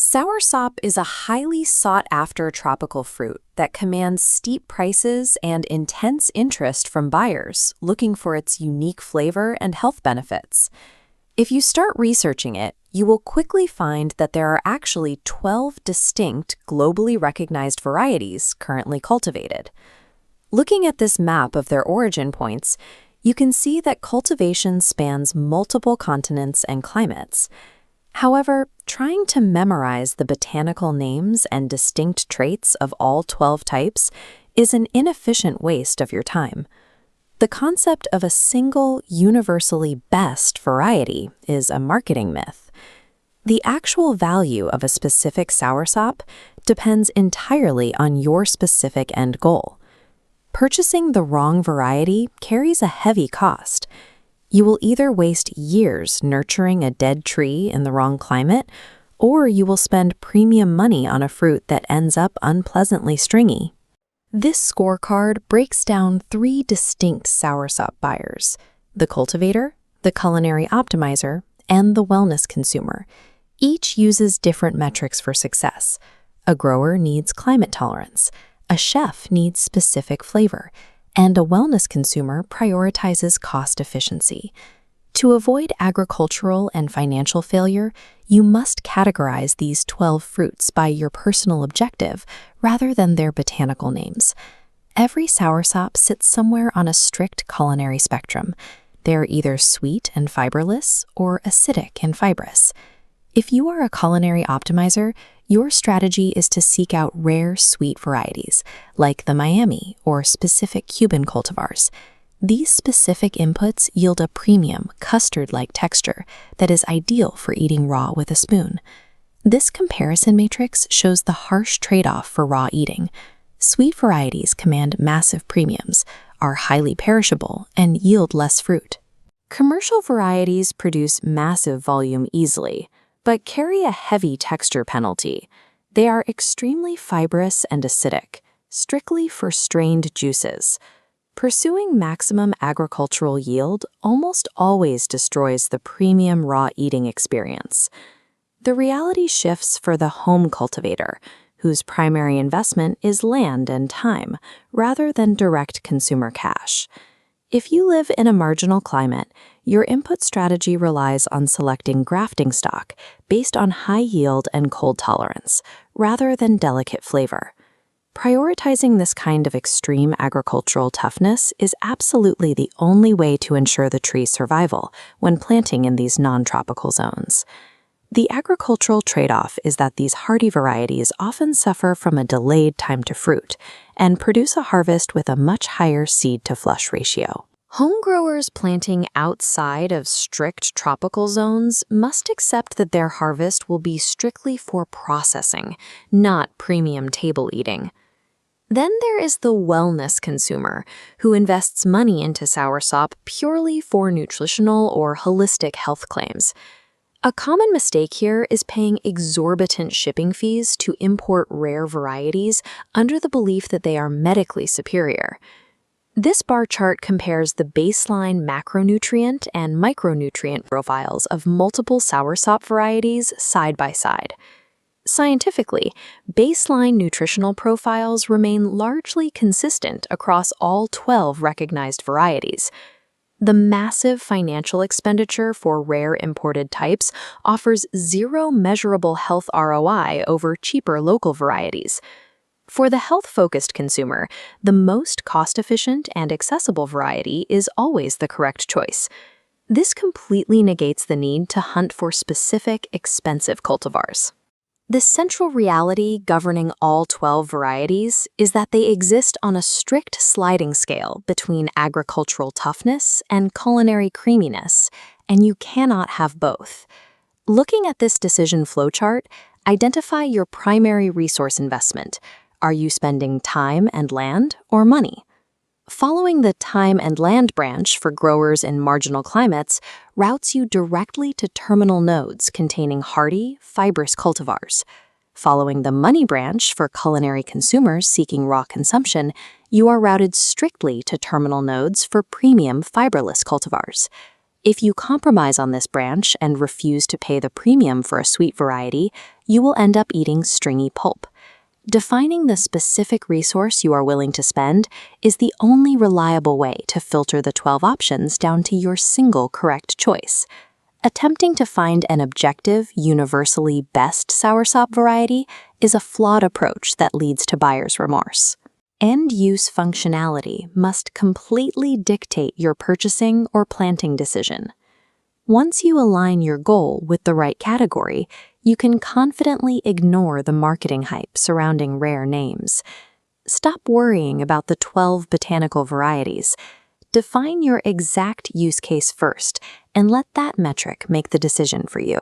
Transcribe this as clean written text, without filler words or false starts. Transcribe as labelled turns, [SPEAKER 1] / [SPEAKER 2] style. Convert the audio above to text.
[SPEAKER 1] Soursop is a highly sought-after tropical fruit that commands steep prices and intense interest from buyers looking for its unique flavor and health benefits. If you start researching it, you will quickly find that there are actually 12 distinct, globally recognized varieties currently cultivated. Looking at this map of their origin points, you can see that cultivation spans multiple continents and climates. However, trying to memorize the botanical names and distinct traits of all 12 types is an inefficient waste of your time. The concept of a single, universally best variety is a marketing myth. The actual value of a specific soursop depends entirely on your specific end goal. Purchasing the wrong variety carries a heavy cost. You will either waste years nurturing a dead tree in the wrong climate, or you will spend premium money on a fruit that ends up unpleasantly stringy. This scorecard breaks down 3 distinct soursop buyers: the cultivator, the culinary optimizer, and the wellness consumer. Each uses different metrics for success. A grower needs climate tolerance, a chef needs specific flavor, and a wellness consumer prioritizes cost efficiency. To avoid agricultural and financial failure, you must categorize these 12 fruits by your personal objective rather than their botanical names. Every soursop sits somewhere on a strict culinary spectrum. They're either sweet and fiberless or acidic and fibrous. If you are a culinary optimizer, your strategy is to seek out rare sweet varieties, like the Miami or specific Cuban cultivars. These specific inputs yield a premium, custard-like texture that is ideal for eating raw with a spoon. This comparison matrix shows the harsh trade-off for raw eating. Sweet varieties command massive premiums, are highly perishable, and yield less fruit. Commercial varieties produce massive volume easily, but carry a heavy texture penalty. They are extremely fibrous and acidic, strictly for strained juices. Pursuing maximum agricultural yield almost always destroys the premium raw eating experience. The reality shifts for the home cultivator, whose primary investment is land and time, rather than direct consumer cash. If you live in a marginal climate, your input strategy relies on selecting grafting stock based on high yield and cold tolerance, rather than delicate flavor. Prioritizing this kind of extreme agricultural toughness is absolutely the only way to ensure the tree's survival when planting in these non-tropical zones. The agricultural trade-off is that these hardy varieties often suffer from a delayed time to fruit and produce a harvest with a much higher seed-to-flush ratio. Home growers planting outside of strict tropical zones must accept that their harvest will be strictly for processing, not premium table eating. Then there is the wellness consumer, who invests money into soursop purely for nutritional or holistic health claims. A common mistake here is paying exorbitant shipping fees to import rare varieties under the belief that they are medically superior. This bar chart compares the baseline macronutrient and micronutrient profiles of multiple soursop varieties side by side. Scientifically, baseline nutritional profiles remain largely consistent across all 12 recognized varieties. The massive financial expenditure for rare imported types offers zero measurable health ROI over cheaper local varieties. For the health-focused consumer, the most cost-efficient and accessible variety is always the correct choice. This completely negates the need to hunt for specific, expensive cultivars. The central reality governing all 12 varieties is that they exist on a strict sliding scale between agricultural toughness and culinary creaminess, and you cannot have both. Looking at this decision flowchart, identify your primary resource investment. Are you spending time and land or money? Following the time and land branch for growers in marginal climates routes you directly to terminal nodes containing hardy, fibrous cultivars. Following the money branch for culinary consumers seeking raw consumption, you are routed strictly to terminal nodes for premium fiberless cultivars. If you compromise on this branch and refuse to pay the premium for a sweet variety, you will end up eating stringy pulp. Defining the specific resource you are willing to spend is the only reliable way to filter the 12 options down to your single correct choice. Attempting to find an objective, universally best soursop variety is a flawed approach that leads to buyer's remorse. End-use functionality must completely dictate your purchasing or planting decision. Once you align your goal with the right category, you can confidently ignore the marketing hype surrounding rare names. Stop worrying about the 12 botanical varieties. Define your exact use case first, and let that metric make the decision for you.